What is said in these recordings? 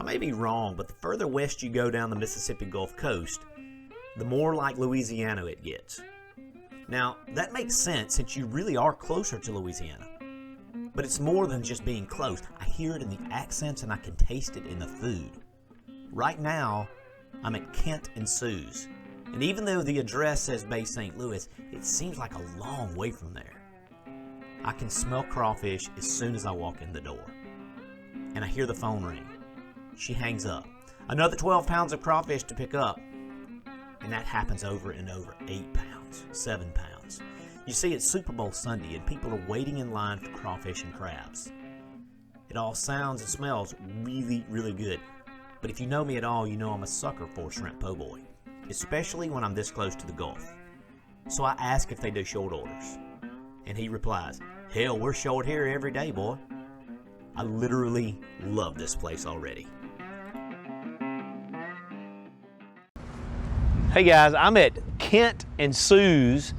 may be wrong, but the further west you go down the Mississippi Gulf Coast, the more like Louisiana it gets. Now, that makes sense since you really are closer to Louisiana. But it's more than just being close. I hear it in the accents and I can taste it in the food. Right now, I'm at Kent and Sue's. And even though the address says Bay St. Louis, it seems like a long way from there. I can smell crawfish as soon as I walk in the door. And I hear the phone ring. She hangs up. Another 12 pounds of crawfish to pick up. And that happens over and over. 8 pounds, 7 pounds. You see, it's Super Bowl Sunday and people are waiting in line for crawfish and crabs. It all sounds and smells really, really good. But if you know me at all, you know I'm a sucker for shrimp po' boy, especially when I'm this close to the Gulf. So I ask if they do short orders. And he replies, "Hell, we're short here every day, boy." I literally love this place already. Hey guys, I'm at Kent and Sue's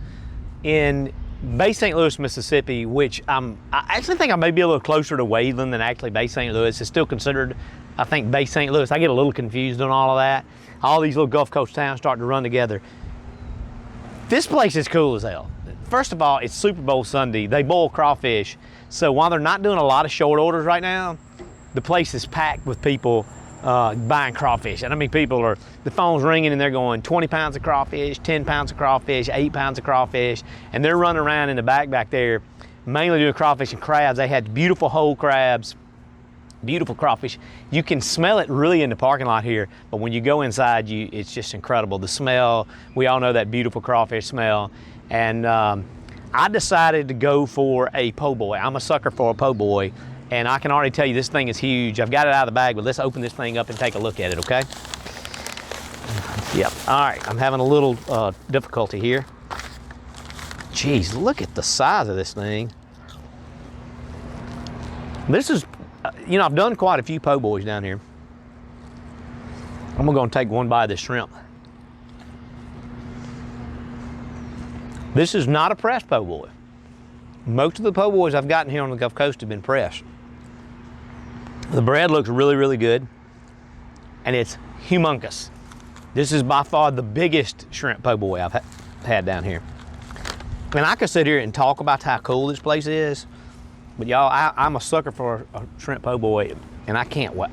in Bay St. Louis, Mississippi, which I actually think I may be a little closer to Wayland than actually Bay St. Louis. It's still considered, I think, Bay St. Louis. I get a little confused on all of that. All these little Gulf Coast towns starting to run together. This place is cool as hell. First of all, it's Super Bowl Sunday. They boil crawfish. So while they're not doing a lot of short orders right now, the place is packed with people buying crawfish. And I mean, the phone's ringing and they're going 20 pounds of crawfish, 10 pounds of crawfish, 8 pounds of crawfish. And they're running around in the back there, mainly doing crawfish and crabs. They had beautiful whole crabs, beautiful crawfish. You can smell it really in the parking lot here, but when you go inside, it's just incredible. The smell, we all know that beautiful crawfish smell. And I decided to go for a po' boy. I'm a sucker for a po' boy. And I can already tell you this thing is huge. I've got it out of the bag, but let's open this thing up and take a look at it, okay? Yep, all right, I'm having a little difficulty here. Geez, look at the size of this thing. This is, I've done quite a few po' boys down here. I'm gonna take one bite of this shrimp. This is not a pressed po' boy. Most of the po' boys I've gotten here on the Gulf Coast have been pressed. The bread looks really, really good, and it's humongous. This is by far the biggest shrimp po' boy I've had down here. And I could sit here and talk about how cool this place is, but y'all, I'm a sucker for a shrimp po' boy, and I can't wait.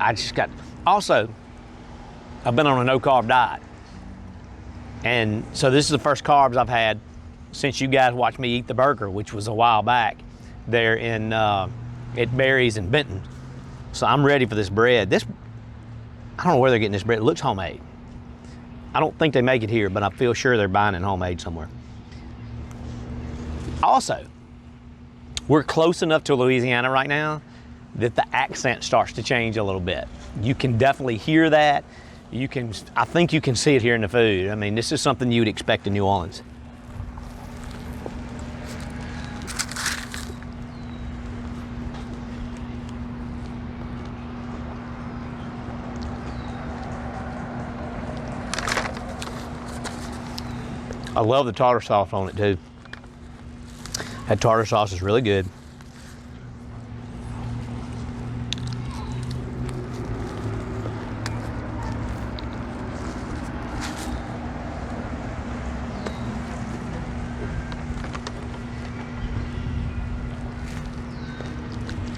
Also, I've been on a no-carb diet, and so this is the first carbs I've had since you guys watched me eat the burger, which was a while back there at Barry's in Benton. So I'm ready for this bread. I don't know where they're getting this bread. It looks homemade. I don't think they make it here, but I feel sure they're buying it homemade somewhere. Also, we're close enough to Louisiana right now that the accent starts to change a little bit. You can definitely hear that. I think you can see it here in the food. I mean, this is something you would expect in New Orleans. I love the tartar sauce on it too. That tartar sauce is really good.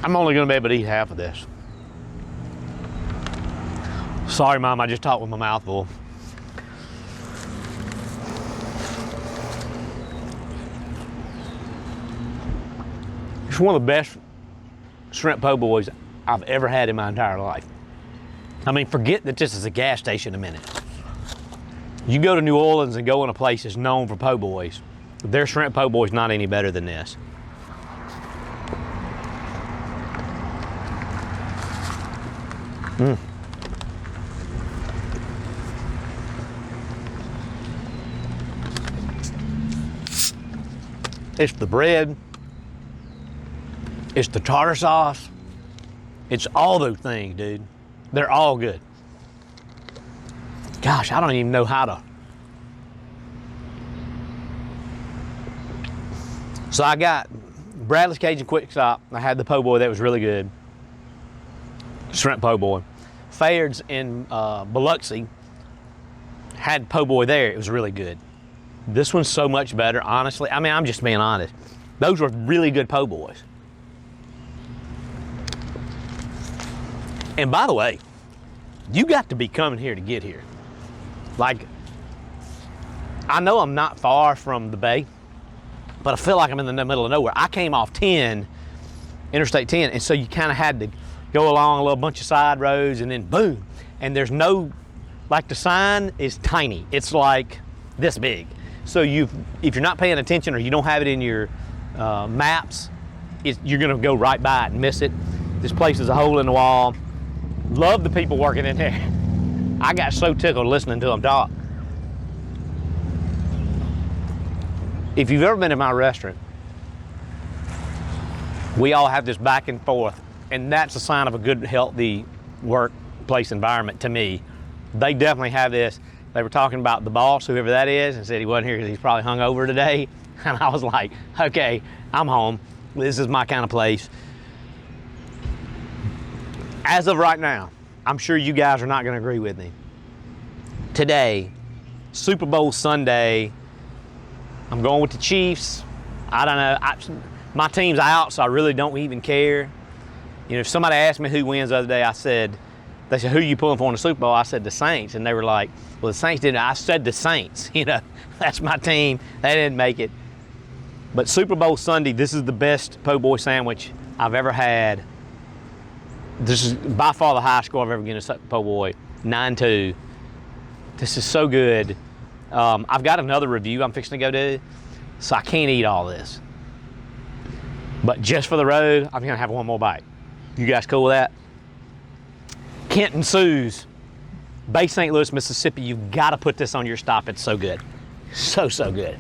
I'm only gonna be able to eat half of this. Sorry, Mom, I just talked with my mouth full. It's one of the best shrimp po' boys I've ever had in my entire life. I mean, forget that this is a gas station a minute. You go to New Orleans and go in a place that's known for po' boys. Their shrimp po' boy's not any better than this. It's the bread, it's the tartar sauce, it's all those things, dude. They're all good. Gosh, I don't even know how to. So I got Bradley's Cajun Quick Stop. I had the po' boy that was really good. Shrimp po' boy. Faird's in Biloxi had po' boy there. It was really good. This one's so much better, honestly. I mean, I'm just being honest. Those were really good po' boys. And by the way, you got to be coming here to get here. Like, I know I'm not far from the bay, but I feel like I'm in the middle of nowhere. I came off 10, Interstate 10, and so you kind of had to go along a little bunch of side roads and then boom. And there's no, like the sign is tiny. It's like this big. So if you're not paying attention or you don't have it in your maps, you're gonna go right by it and miss it. This place is a hole in the wall. Love the people working in there. I got so tickled listening to them talk. If you've ever been in my restaurant, we all have this back and forth, and that's a sign of a good, healthy workplace environment to me. They definitely have this. They were talking about the boss, whoever that is, and said he wasn't here because he's probably hungover today. And I was like, okay, I'm home. This is my kind of place. As of right now, I'm sure you guys are not going to agree with me. Today, Super Bowl Sunday, I'm going with the Chiefs. I don't know. My team's out, so I really don't even care. You know, if somebody asked me who wins the other day, they said, who are you pulling for in the Super Bowl? I said the Saints, and they were like, well, the Saints didn't. I said the Saints, you know, that's my team. They didn't make it. But Super Bowl Sunday, this is the best po' boy sandwich I've ever had. This is by far the highest score I've ever given a po' boy, 9-2. This is so good. I've got another review I'm fixing to go do, so I can't eat all this. But just for the road, I'm gonna have one more bite. You guys cool with that? Kent and Sue's, Bay St. Louis, Mississippi. You've got to put this on your stop. It's so good. So good.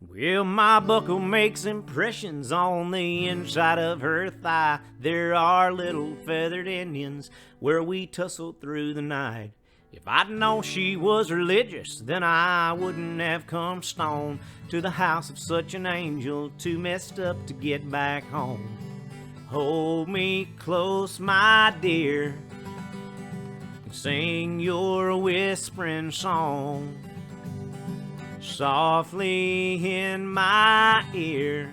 Well, my buckle makes impressions on the inside of her thigh. There are little feathered Indians where we tussled through the night. If I'd known she was religious, then I wouldn't have come stone to the house of such an angel, too messed up to get back home. Hold me close, my dear, and sing your whispering song softly in my ear,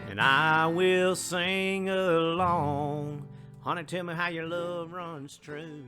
and I will sing along. Honey, tell me how your love runs true.